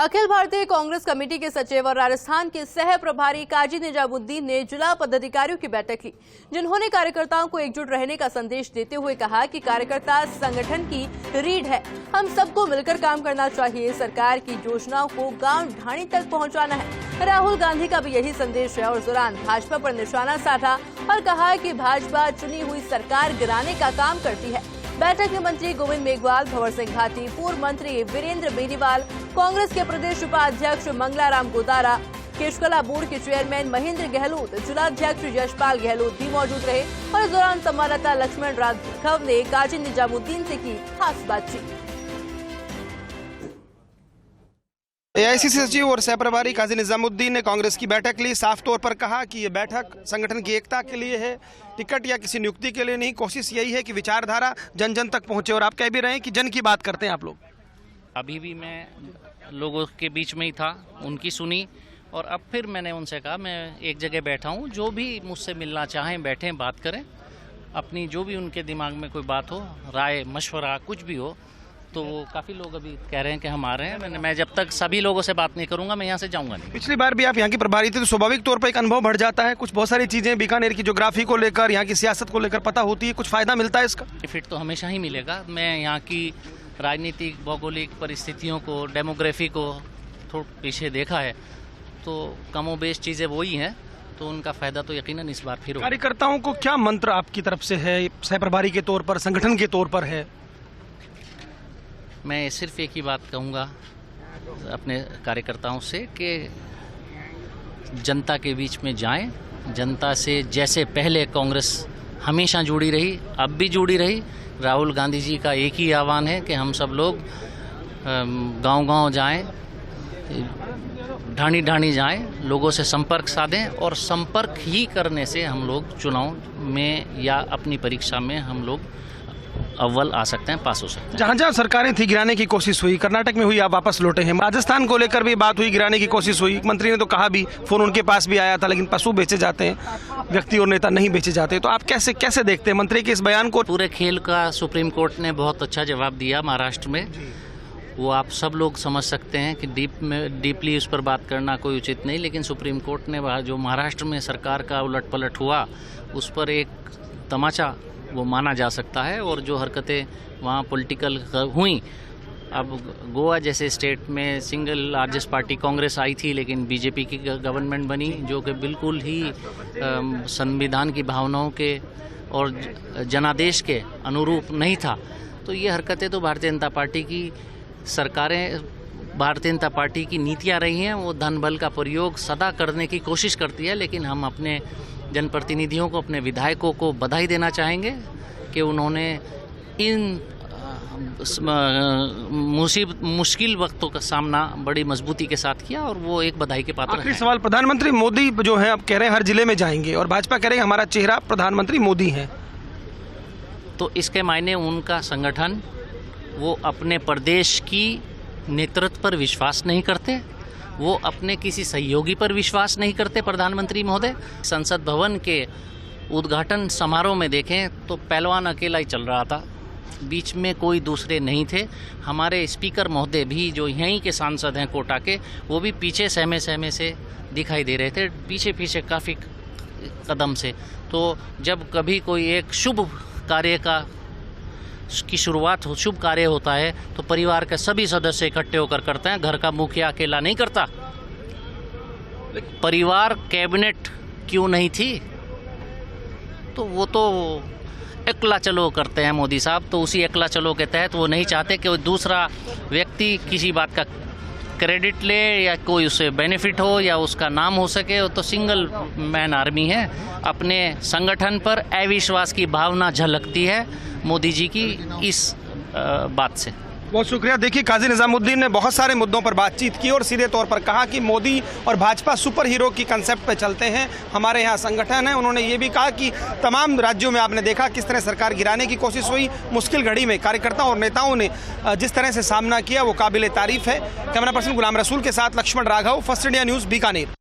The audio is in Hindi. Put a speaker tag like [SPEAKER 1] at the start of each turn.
[SPEAKER 1] अखिल भारतीय कांग्रेस कमेटी के सचिव और राजस्थान के सह प्रभारी काजी निजामुद्दीन ने जिला पदाधिकारियों की बैठक ली, जिन्होंने कार्यकर्ताओं को एकजुट रहने का संदेश देते हुए कहा कि कार्यकर्ता संगठन की रीढ़ है, हम सबको मिलकर काम करना चाहिए, सरकार की योजनाओं को गांव ढाणी तक पहुंचाना है। राहुल गांधी का भी यही संदेश है और इस दौरान भाजपा पर निशाना साधा और कहा कि भाजपा चुनी हुई सरकार गिराने का काम करती है। बैठक में मंत्री गोविंद मेघवाल, भंवर सिंह भाटी, पूर्व मंत्री वीरेंद्र बेनीवाल, कांग्रेस के प्रदेश उपाध्यक्ष मंगलाराम गोदारा, केशकला बोर्ड के चेयरमैन महेंद्र गहलोत, जिलाध्यक्ष यशपाल गहलोत भी मौजूद रहे और इस दौरान संवाददाता लक्ष्मण राघव ने काजी निजामुद्दीन से की खास बातचीत।
[SPEAKER 2] एआईसीसी सचिव और सह प्रभारी काजी निजामुद्दीन ने कांग्रेस की बैठक ली। साफ तौर पर कहा कि ये बैठक संगठन की एकता के लिए है, टिकट या किसी नियुक्ति के लिए नहीं। कोशिश यही है कि विचारधारा जन जन तक पहुंचे। और आप कह भी रहे हैं कि जन की बात करते हैं आप लोग।
[SPEAKER 3] अभी भी मैं लोगों के बीच में ही था, उनकी सुनी और अब फिर मैंने उनसे कहा मैं एक जगह बैठा हूँ, जो भी मुझसे मिलना चाहें बैठें, बात करें, अपनी जो भी उनके दिमाग में कोई बात हो, राय मशवरा कुछ भी हो। तो वो काफ़ी लोग अभी कह रहे हैं कि हम आ रहे हैं। मैं जब तक सभी लोगों से बात नहीं करूंगा मैं यहाँ से जाऊंगा नहीं।
[SPEAKER 2] पिछली बार भी आप यहाँ की प्रभारी थे तो स्वाभाविक तौर पर एक अनुभव बढ़ जाता है। कुछ बहुत सारी चीज़ें बीकानेर की ज्योग्राफी को लेकर, यहाँ की सियासत को लेकर पता होती है, कुछ फ़ायदा मिलता है इसका?
[SPEAKER 3] फिट तो हमेशा ही मिलेगा। मैं यहाँ की राजनीतिक भौगोलिक परिस्थितियों को, डेमोग्राफी को थोड़ा पीछे देखा है, तो कमोबेश चीज़ें वही हैं, तो उनका फ़ायदा तो यकीनन इस बार फिर होगा।
[SPEAKER 2] कार्यकर्ताओं को क्या मंत्र आपकी तरफ से है, सह प्रभारी के तौर पर, संगठन के तौर पर है?
[SPEAKER 3] मैं सिर्फ एक ही बात कहूँगा अपने कार्यकर्ताओं से कि जनता के बीच में जाएं, जनता से जैसे पहले कांग्रेस हमेशा जुड़ी रही, अब भी जुड़ी रही। राहुल गांधी जी का एक ही आह्वान है कि हम सब लोग गांव-गांव जाएं, ढाणी ढाणी जाएं, लोगों से संपर्क साधें और संपर्क ही करने से हम लोग चुनाव में या अपनी परीक्षा में हम लोग अव्वल आ सकते हैं, पास हो सकते हैं।
[SPEAKER 2] जहाँ जहाँ सरकारें थी गिराने की कोशिश हुई, कर्नाटक में हुई, आप वापस लौटे हैं। राजस्थान को लेकर भी बात हुई, गिराने की कोशिश हुई। मंत्री ने तो कहा भी, फोन उनके पास भी आया था, लेकिन पशु बेचे जाते हैं, व्यक्ति और नेता नहीं बेचे जाते। तो आप कैसे देखते हैं मंत्री के इस बयान को?
[SPEAKER 3] पूरे खेल का सुप्रीम कोर्ट ने बहुत अच्छा जवाब दिया महाराष्ट्र में। वो आप सब लोग समझ सकते हैं कि डीपली उस पर बात करना कोई उचित नहीं, लेकिन सुप्रीम कोर्ट ने जो महाराष्ट्र में सरकार का उलट पलट हुआ उस पर एक तमाचा वो माना जा सकता है। और जो हरकतें वहाँ पॉलिटिकल हुई, अब गोवा जैसे स्टेट में सिंगल लार्जेस्ट पार्टी कांग्रेस आई थी, लेकिन बीजेपी की गवर्नमेंट बनी, जो कि बिल्कुल ही संविधान की भावनाओं के और जनादेश के अनुरूप नहीं था। तो ये हरकतें तो भारतीय जनता पार्टी की सरकारें, भारतीय जनता पार्टी की नीतियाँ रही हैं। वो धन बल का प्रयोग सदा करने की कोशिश करती है, लेकिन हम अपने जनप्रतिनिधियों को, अपने विधायकों को बधाई देना चाहेंगे कि उन्होंने इन मुश्किल वक्तों का सामना बड़ी मजबूती के साथ किया और वो एक बधाई के पात्र हैं।
[SPEAKER 2] आखिरी सवाल, प्रधानमंत्री मोदी जो है अब कह रहे हैं हर जिले में जाएंगे और भाजपा कह रहे हैं हमारा चेहरा प्रधानमंत्री मोदी है,
[SPEAKER 3] तो इसके मायने उनका संगठन वो अपने प्रदेश की नेतृत्व पर विश्वास नहीं करते, वो अपने किसी सहयोगी पर विश्वास नहीं करते। प्रधानमंत्री महोदय, संसद भवन के उद्घाटन समारोह में देखें तो पहलवान अकेला ही चल रहा था, बीच में कोई दूसरे नहीं थे। हमारे स्पीकर महोदय भी जो यहीं के सांसद हैं कोटा के, वो भी पीछे सहमे से दिखाई दे रहे थे, पीछे काफ़ी कदम से। तो जब कभी कोई एक शुभ कार्य की शुरुआत हो, शुभ कार्य होता है, तो परिवार के सभी सदस्य इकट्ठे होकर करते हैं, घर का मुखिया अकेला नहीं करता। परिवार कैबिनेट क्यों नहीं थी, तो वो तो एकला चलो करते हैं मोदी साहब। तो उसी एकला चलो के तहत वो नहीं चाहते कि दूसरा व्यक्ति किसी बात का क्रेडिट ले या कोई उसे बेनिफिट हो या उसका नाम हो सके। वो तो सिंगल मैन आर्मी है। अपने संगठन पर अविश्वास की भावना झलकती है मोदी जी की इस बात से।
[SPEAKER 2] बहुत शुक्रिया। देखिए, काजी निजामुद्दीन ने बहुत सारे मुद्दों पर बातचीत की और सीधे तौर पर कहा कि मोदी और भाजपा सुपर हीरो की कंसेप्ट पे चलते हैं, हमारे यहाँ संगठन है। उन्होंने ये भी कहा कि तमाम राज्यों में आपने देखा किस तरह सरकार गिराने की कोशिश हुई, मुश्किल घड़ी में कार्यकर्ताओं और नेताओं ने जिस तरह से सामना किया वो काबिल तारीफ है। कैमरा पर्सन गुलाम रसूल के साथ Laxman Raghav, first India news, Bikaner.